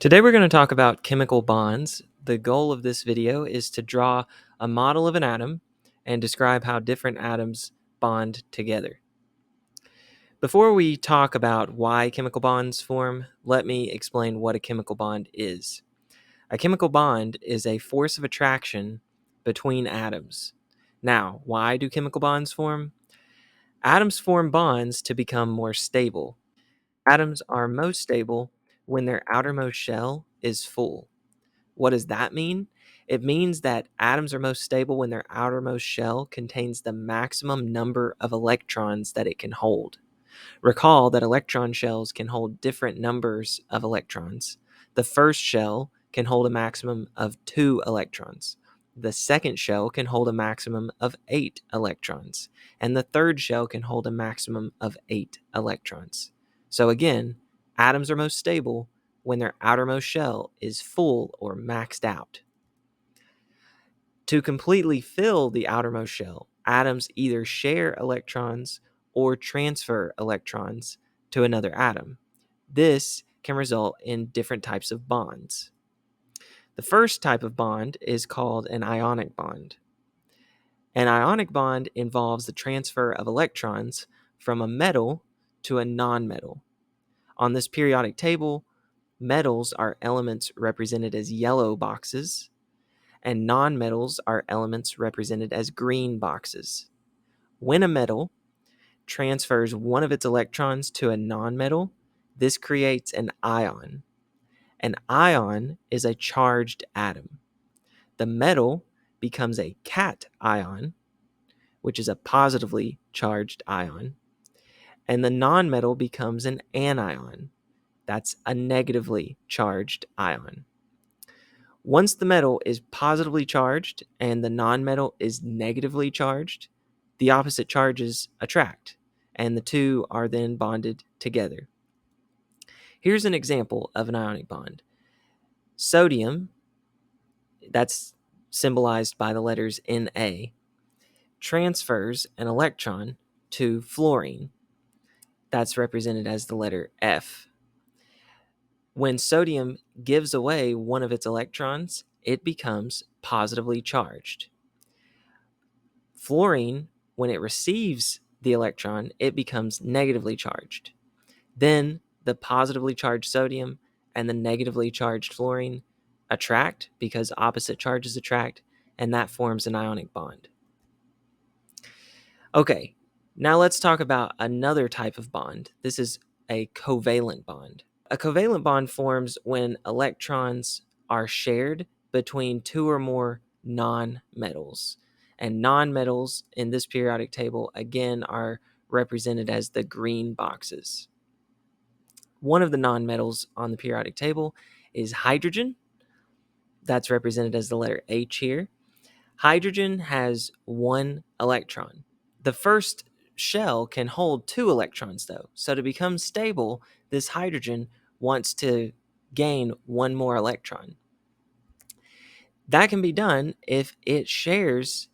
Today we're going to talk about chemical bonds. The goal of this video is to draw a model of an atom and describe how different atoms bond together. Before we talk about why chemical bonds form, let me explain what a chemical bond is. A chemical bond is a force of attraction between atoms. Now, why do chemical bonds form? Atoms form bonds to become more stable. Atoms are most stable when their outermost shell is full. What does that mean? It means that atoms are most stable when their outermost shell contains the maximum number of electrons that it can hold. Recall that electron shells can hold different numbers of electrons. The first shell can hold a maximum of 2 electrons. The second shell can hold a maximum of 8 electrons. And the third shell can hold a maximum of 8 electrons. So again, atoms are most stable when their outermost shell is full or maxed out. To completely fill the outermost shell, atoms either share electrons or transfer electrons to another atom. This can result in different types of bonds. The first type of bond is called an ionic bond. An ionic bond involves the transfer of electrons from a metal to a nonmetal. On this periodic table, metals are elements represented as yellow boxes, and nonmetals are elements represented as green boxes. When a metal transfers one of its electrons to a nonmetal, this creates an ion. An ion is a charged atom. The metal becomes a cation, which is a positively charged ion, and the nonmetal becomes an anion. That's a negatively charged ion. Once the metal is positively charged and the nonmetal is negatively charged, the opposite charges attract, and the two are then bonded together. Here's an example of an ionic bond. Sodium, that's symbolized by the letters Na, transfers an electron to fluorine. That's represented as the letter F. When sodium gives away one of its electrons, it becomes positively charged. Fluorine, when it receives the electron, it becomes negatively charged. Then the positively charged sodium and the negatively charged fluorine attract because opposite charges attract, and that forms an ionic bond. Okay, now let's talk about another type of bond. This is a covalent bond. A covalent bond forms when electrons are shared between two or more nonmetals. And nonmetals in this periodic table, again, are represented as the green boxes. One of the nonmetals on the periodic table is hydrogen. That's represented as the letter H here. Hydrogen has 1 electron. The first shell can hold 2 electrons, though. So to become stable, this hydrogen wants to gain 1 more electron. That can be done if it shares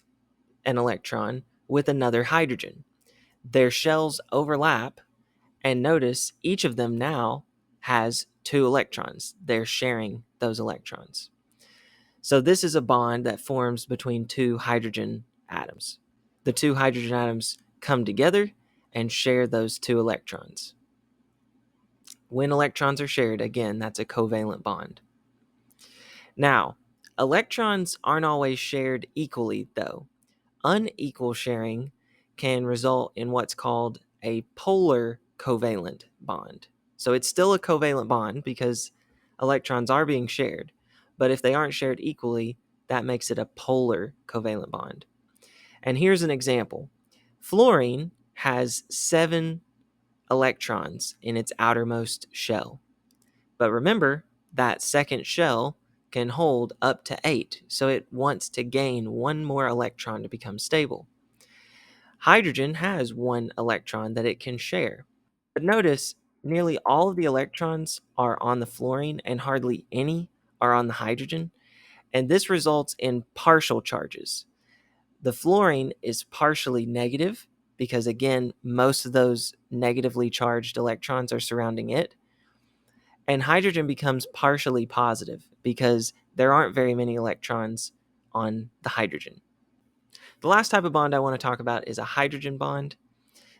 an electron with another hydrogen. Their shells overlap, and notice each of them now has 2 electrons. They're sharing those electrons. So this is a bond that forms between 2 hydrogen atoms. The 2 hydrogen atoms come together and share those 2 electrons. When electrons are shared, again, that's a covalent bond. Now, electrons aren't always shared equally, though. Unequal sharing can result in what's called a polar covalent bond. So it's still a covalent bond because electrons are being shared, but if they aren't shared equally, that makes it a polar covalent bond. And here's an example. Fluorine has 7 electrons in its outermost shell. But remember, that second shell can hold up to 8, so it wants to gain 1 more electron to become stable. Hydrogen has 1 electron that it can share. But notice, nearly all of the electrons are on the fluorine and hardly any are on the hydrogen, and this results in partial charges. The fluorine is partially negative because, again, most of those negatively charged electrons are surrounding it. And hydrogen becomes partially positive because there aren't very many electrons on the hydrogen. The last type of bond I want to talk about is a hydrogen bond.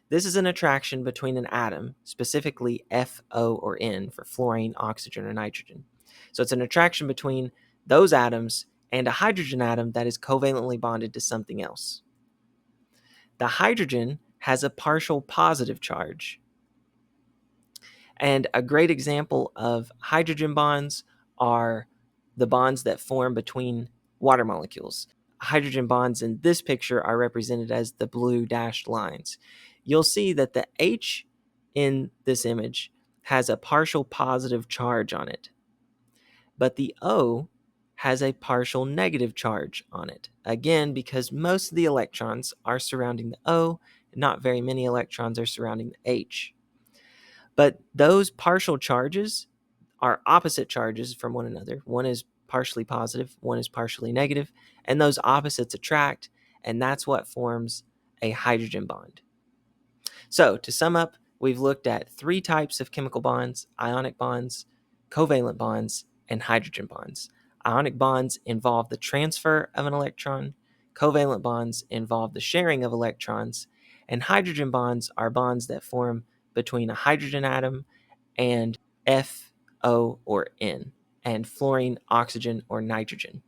This is an attraction between an atom, specifically FO or N for fluorine, oxygen, or nitrogen. So it's an attraction between those atoms and a hydrogen atom that is covalently bonded to something else. The hydrogen has a partial positive charge. And a great example of hydrogen bonds are the bonds that form between water molecules. Hydrogen bonds in this picture are represented as the blue dashed lines. You'll see that the H in this image has a partial positive charge on it, but the O has a partial negative charge on it. Again, because most of the electrons are surrounding the O, not very many electrons are surrounding the H. But those partial charges are opposite charges from one another. One is partially positive, one is partially negative, and those opposites attract, and that's what forms a hydrogen bond. So, to sum up, we've looked at 3 types of chemical bonds: ionic bonds, covalent bonds, and hydrogen bonds. Ionic bonds involve the transfer of an electron, covalent bonds involve the sharing of electrons, and hydrogen bonds are bonds that form between a hydrogen atom and F, O, or N, and fluorine, oxygen, or nitrogen.